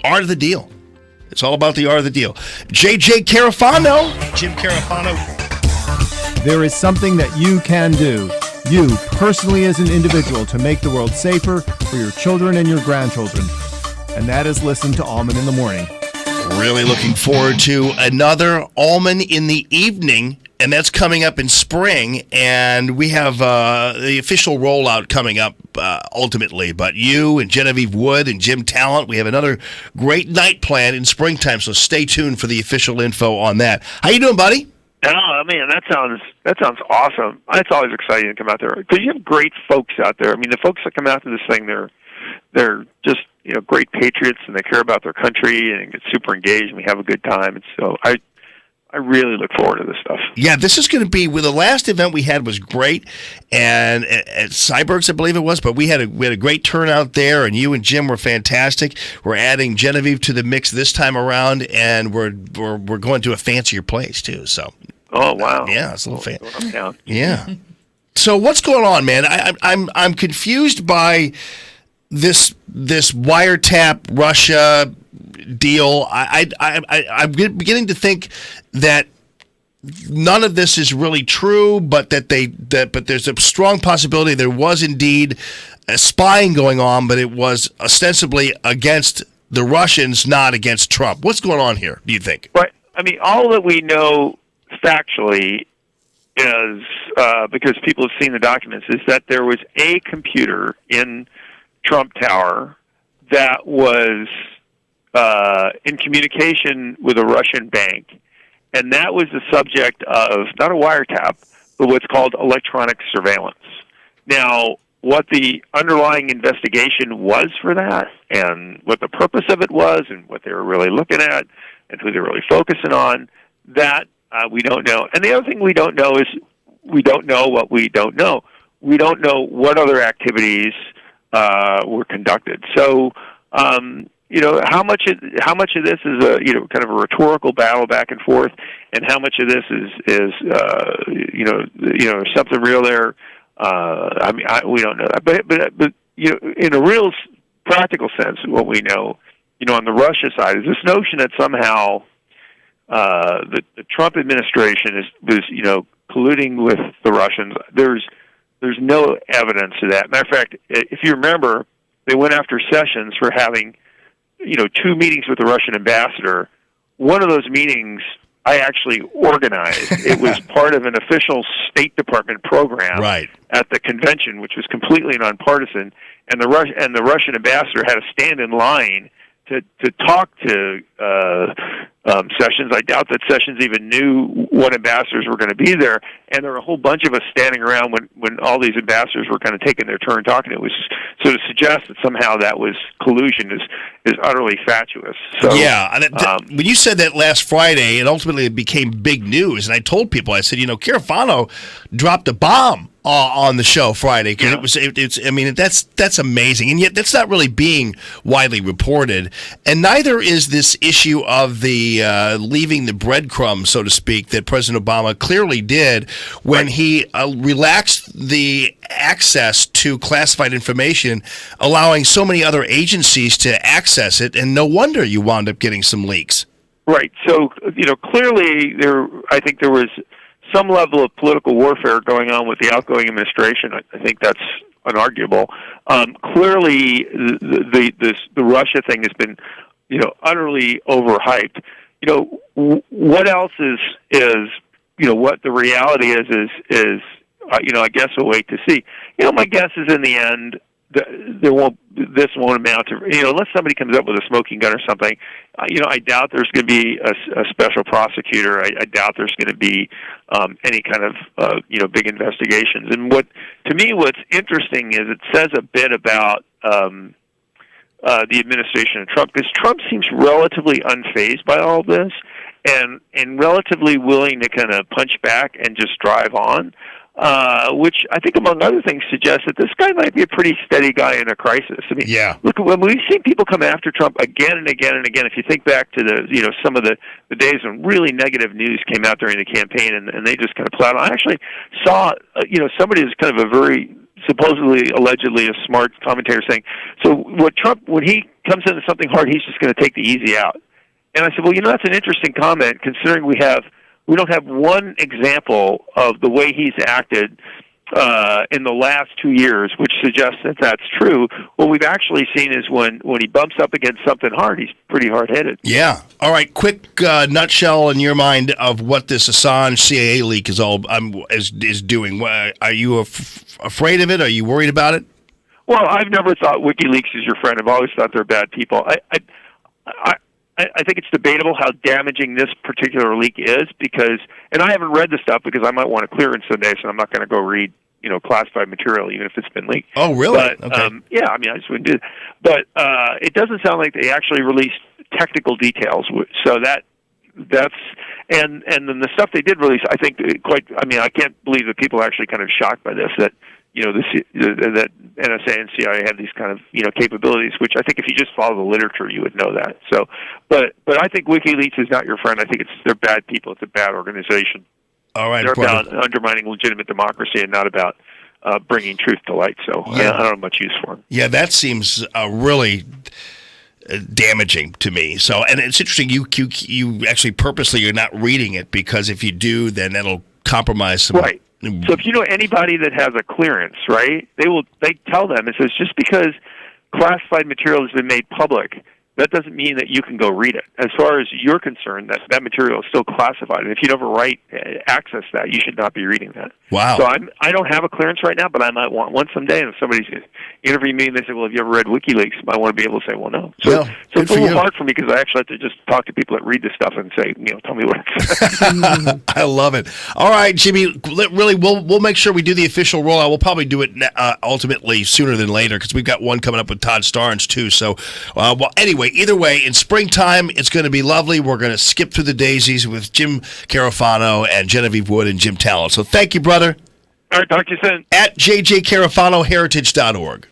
art of the deal. It's all about the art of the deal. J.J. Carafano, Jim Carafano. There is something that you can do, you personally as an individual, to make the world safer for your children and your grandchildren. And that is listen to Allman in the Morning. Really looking forward to another Allman in the Evening, and that's coming up in spring. And we have the official rollout coming up ultimately. But you and Genevieve Wood and Jim Talent, we have another great night planned in springtime. So stay tuned for the official info on that. How you doing, buddy? Oh man, that sounds awesome. It's always exciting to come out there because you have great folks out there. I mean, the folks that come out to this thing, they're just great patriots, and they care about their country and get super engaged, and we have a good time. And so I really look forward to this stuff. Yeah, this is going to be. The last event we had was great, and at Cyberg's, I believe it was. But we had a great turnout there, and you and Jim were fantastic. We're adding Genevieve to the mix this time around, and we're going to a fancier place too. So. Oh wow! Yeah, it's a little fancy. Yeah. So what's going on, man? I'm confused by this wiretap Russia deal. I'm beginning to think that none of this is really true, but but there's a strong possibility there was indeed a spying going on, but it was ostensibly against the Russians, not against Trump. What's going on here, do you think? Right. I mean, all that we know factually is, because people have seen the documents, is that there was a computer in Trump Tower that was in communication with a Russian bank, and that was the subject of not a wiretap, but what's called electronic surveillance. Now, what the underlying investigation was for that, and what the purpose of it was, and what they were really looking at, and who they're really focusing on, that we don't know. And the other thing we don't know is we don't know what we don't know. We don't know what other activities were conducted. So, how much of this is a kind of a rhetorical battle back and forth, and how much of this is something real there? We don't know that. But in a real practical sense, what we know, on the Russia side, is this notion that somehow the Trump administration was colluding with the Russians. There's no evidence of that. Matter of fact, if you remember, they went after Sessions for having, 2 meetings with the Russian ambassador. One of those meetings I actually organized. It was part of an official State Department program at the convention, which was completely nonpartisan. And the Russian ambassador had to stand in line to talk to Sessions. I doubt that Sessions even knew what ambassadors were going to be there, and there were a whole bunch of us standing around when all these ambassadors were kind of taking their turn talking. It was so to suggest that somehow that was collusion is utterly fatuous. So, yeah, when you said that last Friday, and ultimately it became big news, and I told people, I said, Carafano dropped a bomb on the show Friday, because that's amazing, and yet that's not really being widely reported, and neither is this issue of the leaving the breadcrumbs, so to speak, that President Obama clearly did when he relaxed the access to classified information, allowing so many other agencies to access it, and no wonder you wound up getting some leaks. Right. So clearly I think there was some level of political warfare going on with the outgoing administration. I think that's unarguable. Clearly, the Russia thing has been, utterly overhyped. What else is what the reality is I guess we'll wait to see. My guess is in the end, this won't amount to, unless somebody comes up with a smoking gun or something, I doubt there's going to be a special prosecutor. I doubt there's going to be any kind of, big investigations. And to me, what's interesting is it says a bit about the administration of Trump, because Trump seems relatively unfazed by all this and relatively willing to kind of punch back and just drive on. Which I think, among other things, suggests that this guy might be a pretty steady guy in a crisis. I mean, look, when we've seen people come after Trump again and again and again, if you think back to some of the days when really negative news came out during the campaign and they just kind of plowed on. I actually saw, somebody who's kind of a very supposedly, allegedly, a smart commentator saying, so what Trump, when he comes into something hard, he's just going to take the easy out. And I said, well, that's an interesting comment, considering we don't have one example of the way he's acted in the last 2 years, which suggests that that's true. What we've actually seen is when he bumps up against something hard, he's pretty hard-headed. Yeah. All right. Quick nutshell in your mind of what this Assange CIA leak is doing. Are you afraid of it? Are you worried about it? Well, I've never thought WikiLeaks is your friend. I've always thought they're bad people. I think it's debatable how damaging this particular leak is and I haven't read the stuff because I might want a clearance someday, so I'm not going to go read, classified material, even if it's been leaked. Oh, really? But, okay. Yeah, I just wouldn't do it. But it doesn't sound like they actually released technical details. So that's and then the stuff they did release, I think I can't believe that people are actually kind of shocked by this, that that NSA and CIA have these kind of capabilities, which I think if you just follow the literature, you would know that. So, but I think WikiLeaks is not your friend. I think they're bad people. It's a bad organization. All right, they're about undermining legitimate democracy and not about bringing truth to light. So yeah. I don't have much use for them. Yeah, that seems really damaging to me. So, and it's interesting. You actually purposely you're not reading it because if you do, then that'll compromise some. Right. So if you know anybody that has a clearance, right, they tell them, it says just because classified material has been made public, that doesn't mean that you can go read it. As far as you're concerned, that material is still classified, and if you never access that, you should not be reading that. Wow. So I don't have a clearance right now, but I might want one someday. And if somebody's interviewing me and they say, "Well, have you ever read WikiLeaks?" I want to be able to say, "Well, no." So it's a little hard for me because I actually have to just talk to people that read this stuff and say, "Tell me what it says." I love it. All right, Jimmy. Really, we'll make sure we do the official rollout. We'll probably do it ultimately sooner than later because we've got one coming up with Todd Starnes too. So, anyway. Either way, in springtime, it's going to be lovely. We're going to skip through the daisies with Jim Carafano and Genevieve Wood and Jim Talent. So thank you, brother. All right, talk to you soon. At JJ Carafano, heritage.org.